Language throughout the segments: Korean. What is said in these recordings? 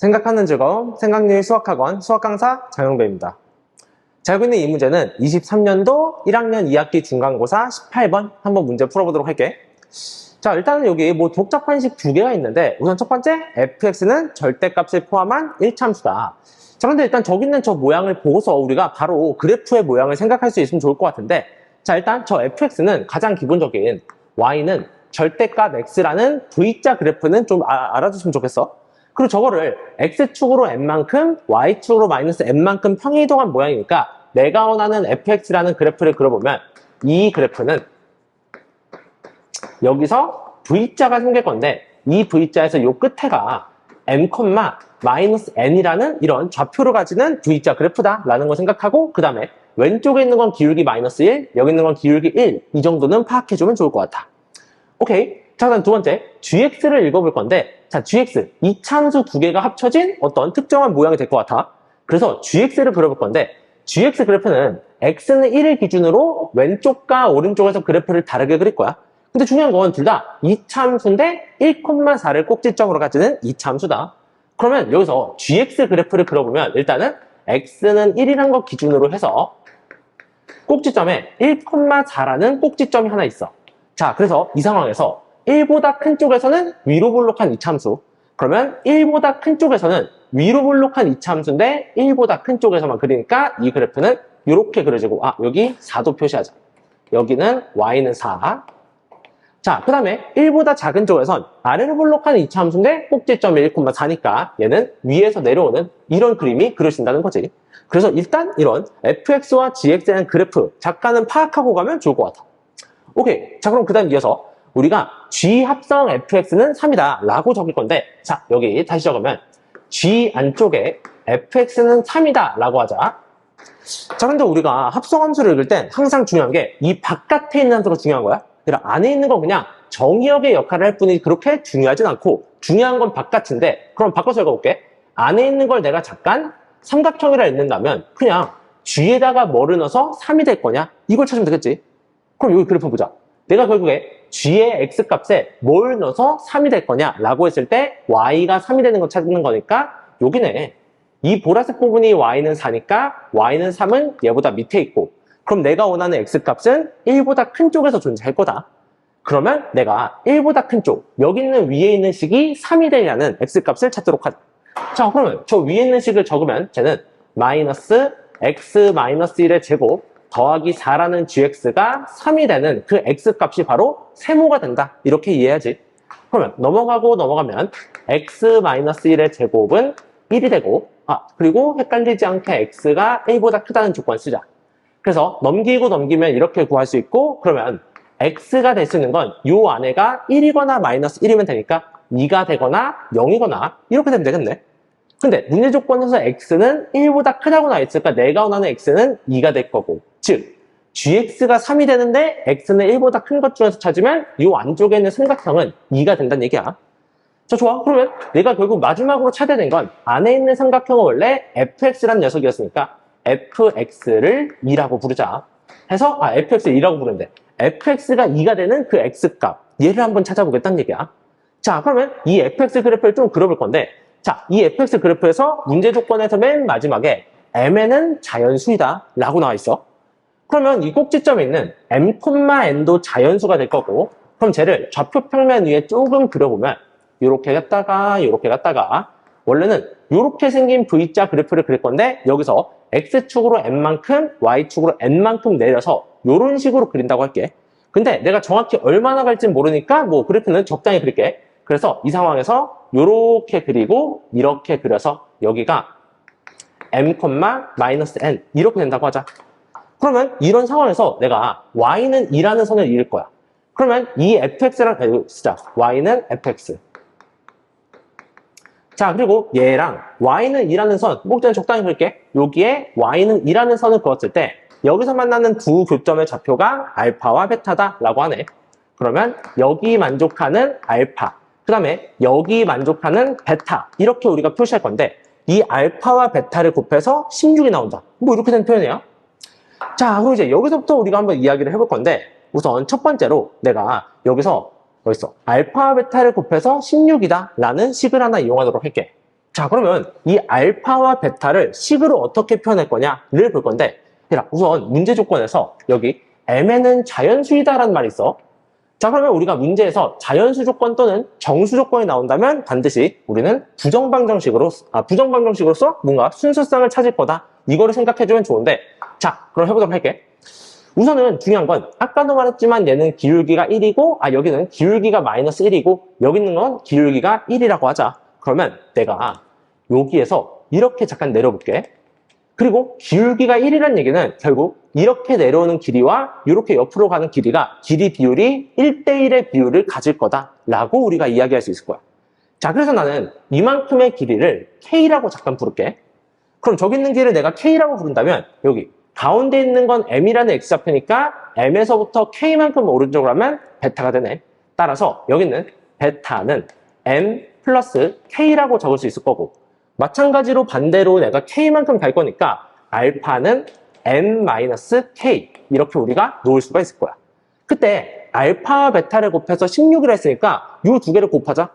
생각하는 즐거움, 생각률 수학학원 수학강사 장영배입니다. 자, 알고 있는 이 문제는 23년도 1학년 2학기 중간고사 18번 한번 문제 풀어보도록 할게. 자, 일단은 여기 뭐 복잡한 식 두 개가 있는데, 우선 첫 번째 fx는 절대값을 포함한 1참수다. 자, 근데 일단 저기 있는 저 모양을 보고서 우리가 바로 그래프의 모양을 생각할 수 있으면 좋을 것 같은데, 자, 일단 저 fx는 가장 기본적인 y는 절대값 x라는 v자 그래프는 좀 알아두시면 좋겠어. 그리고 저거를 x축으로 n만큼 y축으로 마이너스 n만큼 평행이동한 모양이니까 내가 원하는 fx라는 그래프를 그려보면 이 그래프는 여기서 v자가 생길 건데, 이 v자에서 요 끝에가 m, 마이너스 n이라는 이런 좌표를 가지는 v자 그래프다라는 걸 생각하고, 그 다음에 왼쪽에 있는 건 기울기 마이너스 1, 여기 있는 건 기울기 1, 이 정도는 파악해주면 좋을 것 같아. 오케이. 자, 그다음 두 번째 gx를 읽어볼 건데, 자, gx, 이 참수 두 개가 합쳐진 어떤 특정한 모양이 될 것 같아. 그래서 gx를 그려볼 건데, gx 그래프는 x는 1을 기준으로 왼쪽과 오른쪽에서 그래프를 다르게 그릴 거야. 근데 중요한 건 둘 다 이참수인데 1,4를 꼭지점으로 가지는 이참수다. 그러면 여기서 gx 그래프를 그려보면 일단은 x는 1이란 거 기준으로 해서 꼭지점에 1,4라는 꼭지점이 하나 있어. 자, 그래서 이 상황에서 1보다 큰 쪽에서는 위로 볼록한 이참수, 그러면 1보다 큰 쪽에서는 위로 볼록한 이참수인데 1보다 큰 쪽에서만 그리니까 이 그래프는 이렇게 그려지고, 여기 4도 표시하자. 여기는 y는 4. 자, 그 다음에 1보다 작은 쪽에선 아래로 볼록한 이참수인데 꼭지점이 1,4니까 얘는 위에서 내려오는 이런 그림이 그려진다는 거지. 그래서 일단 이런 fx와 gx라는 그래프 작가는 파악하고 가면 좋을 것 같아. 오케이. 자, 그럼 그 다음 이어서 우리가 g 합성 fx는 3이다 라고 적을 건데, 자, 여기 다시 적으면 g 안쪽에 fx는 3이다 라고 하자. 자, 근데 우리가 합성함수를 읽을 땐 항상 중요한 게 이 바깥에 있는 함수가 중요한 거야. 그러니까 안에 있는 건 그냥 정의역의 역할을 할 뿐이지 그렇게 중요하진 않고, 중요한 건 바깥인데, 그럼 바꿔서 읽어볼게. 안에 있는 걸 내가 잠깐 삼각형이라 읽는다면 그냥 g에다가 뭐를 넣어서 3이 될 거냐, 이걸 찾으면 되겠지. 그럼 여기 그래프 보자. 내가 결국에 g의 x값에 뭘 넣어서 3이 될 거냐 라고 했을 때 y가 3이 되는 거 찾는 거니까 여기네. 이 보라색 부분이 y는 4니까 y는 3은 얘보다 밑에 있고, 그럼 내가 원하는 x값은 1보다 큰 쪽에서 존재할 거다. 그러면 내가 1보다 큰 쪽, 여기 있는 위에 있는 식이 3이 되냐는 x값을 찾도록 하자. 자, 그러면 저 위에 있는 식을 적으면 쟤는 마이너스 x 마이너스 1의 제곱 더하기 4라는 gx가 3이 되는 그 x값이 바로 세모가 된다. 이렇게 이해해야지. 그러면 넘어가면 x-1의 제곱은 1이 되고, 그리고 헷갈리지 않게 x가 1보다 크다는 조건 쓰자. 그래서 넘기면 이렇게 구할 수 있고, 그러면 x가 될 수 있는 건 요 안에가 1이거나 마이너스 1이면 되니까 2가 되거나 0이거나 이렇게 되면 되겠네. 근데 문제 조건에서 x는 1보다 크다고 나와있으니까 내가 원하는 x는 2가 될 거고, 즉 gx가 3이 되는데 x는 1보다 큰 것 중에서 찾으면 이 안쪽에 있는 삼각형은 2가 된다는 얘기야. 자, 좋아. 그러면 내가 결국 마지막으로 찾아야 된 건 안에 있는 삼각형은 원래 fx라는 녀석이었으니까 fx를 2라고 부르자. 해서 fx를 2라고 부르는데 fx가 2가 되는 그 x값, 얘를 한번 찾아보겠다는 얘기야. 자, 그러면 이 fx 그래프를 좀 그려볼 건데, 자, 이 fx 그래프에서 문제 조건에서 맨 마지막에 mn은 자연수이다 라고 나와 있어. 그러면 이 꼭지점에 있는 m, n도 자연수가 될 거고, 그럼 쟤를 좌표 평면 위에 조금 그려보면 이렇게 갔다가 원래는 이렇게 생긴 V자 그래프를 그릴 건데, 여기서 X축으로 N만큼, Y축으로 N만큼 내려서 이런 식으로 그린다고 할게. 근데 내가 정확히 얼마나 갈지 모르니까 뭐 그래프는 적당히 그릴게. 그래서 이 상황에서 이렇게 그리고 이렇게 그려서 여기가 M, N 이렇게 된다고 하자. 그러면 이런 상황에서 내가 Y는 2라는 선을 이을 거야. 그러면 이 fx랑 쓰자. Y는 fx. 자, 그리고 얘랑 y는 2라는 선, 목적은 적당히 그릴게. 여기에 y는 2라는 선을 그었을 때 여기서 만나는 두 교점의 좌표가 알파와 베타다 라고 하네. 그러면 여기 만족하는 알파, 그 다음에 여기 만족하는 베타, 이렇게 우리가 표시할 건데, 이 알파와 베타를 곱해서 16이 나온다. 뭐 이렇게 된 표현이야. 자, 그럼 이제 여기서부터 우리가 한번 이야기를 해볼 건데, 우선 첫 번째로 내가 여기서 알파와 베타를 곱해서 16이다 라는 식을 하나 이용하도록 할게. 자, 그러면 이 알파와 베타를 식으로 어떻게 표현할 거냐를 볼 건데, 얘들아, 우선 문제 조건에서 여기 M에는 자연수이다라는 말이 있어. 자, 그러면 우리가 문제에서 자연수 조건 또는 정수 조건이 나온다면 반드시 우리는 부정방정식으로서 뭔가 순서상을 찾을 거다. 이거를 생각해주면 좋은데, 자, 그럼 해보도록 할게. 우선은 중요한 건 아까도 말했지만 얘는 기울기가 1이고 여기는 기울기가 마이너스 1이고 여기 있는 건 기울기가 1이라고 하자. 그러면 내가 여기에서 이렇게 잠깐 내려볼게. 그리고 기울기가 1이라는 얘기는 결국 이렇게 내려오는 길이와 이렇게 옆으로 가는 길이가 길이 비율이 1대1의 비율을 가질 거다라고 우리가 이야기할 수 있을 거야. 자, 그래서 나는 이만큼의 길이를 K라고 잠깐 부를게. 그럼 저기 있는 길을 내가 K라고 부른다면 여기 가운데 있는 건 M이라는 X좌표니까 M에서부터 K만큼 오른쪽으로 하면 베타가 되네. 따라서 여기는 베타는 M 플러스 K라고 적을 수 있을 거고 마찬가지로 반대로 내가 K만큼 갈 거니까 알파는 M-K 이렇게 우리가 놓을 수가 있을 거야. 그때 알파와 베타를 곱해서 16이라 했으니까 이 두 개를 곱하자.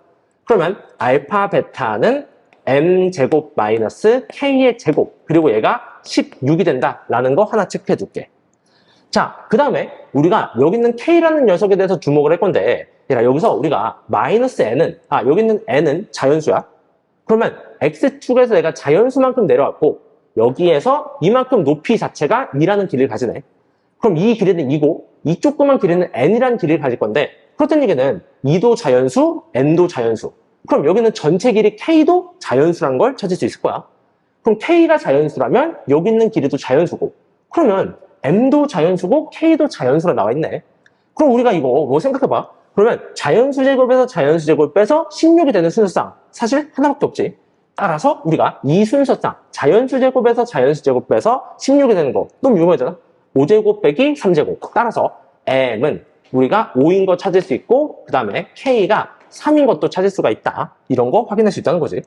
그러면 알파 베타는 M제곱 마이너스 K의 제곱 그리고 얘가 16이 된다라는 거 하나 체크해 둘게. 자, 그 다음에 우리가 여기 있는 K라는 녀석에 대해서 주목을 할 건데 얘들아, 여기서 우리가 마이너스 N은 여기 있는 N은 자연수야. 그러면 X축에서 내가 자연수만큼 내려왔고 여기에서 이만큼 높이 자체가 2라는 길이를 가지네. 그럼 이 길이는 2고 이 조그만 길이는 N이라는 길이를 가질 건데 그렇다는 얘기는 2도 자연수, N도 자연수. 그럼 여기는 전체 길이 K도 자연수라는 걸 찾을 수 있을 거야. 그럼 K가 자연수라면 여기 있는 길이도 자연수고 그러면 M도 자연수고 K도 자연수라 나와 있네. 그럼 우리가 이거 뭐 생각해봐. 그러면 자연수 제곱에서 자연수 제곱을 빼서 16이 되는 순서상 사실 하나밖에 없지. 따라서 우리가 이 순서상 자연수 제곱에서 자연수 제곱 빼서 16이 되는 거 너무 유명하잖아. 5제곱 빼기 3제곱. 따라서 M은 우리가 5인 거 찾을 수 있고 그 다음에 K가 3인 것도 찾을 수가 있다. 이런 거 확인할 수 있다는 거지.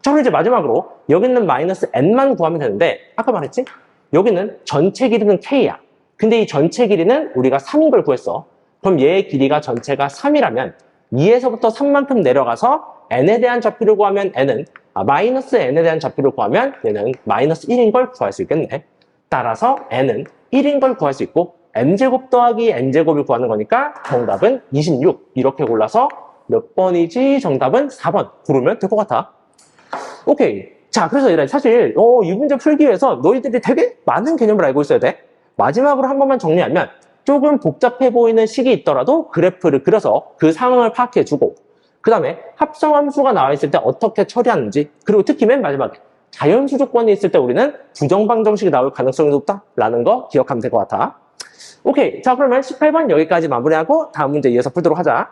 자, 그럼 이제 마지막으로 여기 있는 마이너스 N만 구하면 되는데 아까 말했지? 여기는 전체 길이는 K야. 근데 이 전체 길이는 우리가 3인 걸 구했어. 그럼 얘의 길이가 전체가 3이라면 2에서부터 3만큼 내려가서 N에 대한 좌표를 구하면 N은 마이너스 N에 대한 좌표를 구하면 얘는 마이너스 1인 걸 구할 수 있겠네. 따라서 N은 1인 걸 구할 수 있고 N제곱 더하기 N제곱을 구하는 거니까 정답은 26 이렇게 골라서 몇 번이지? 정답은 4번 고르면 될 것 같아. 오케이. 자, 그래서 얘들아 사실 이 문제 풀기 위해서 너희들이 되게 많은 개념을 알고 있어야 돼. 마지막으로 한 번만 정리하면 조금 복잡해 보이는 식이 있더라도 그래프를 그려서 그 상황을 파악해주고 그 다음에 합성함수가 나와 있을 때 어떻게 처리하는지 그리고 특히 맨 마지막에 자연수 조건이 있을 때 우리는 부정방정식이 나올 가능성이 높다라는 거 기억하면 될 것 같아. 오케이. 자, 그러면 18번 여기까지 마무리하고 다음 문제 이어서 풀도록 하자.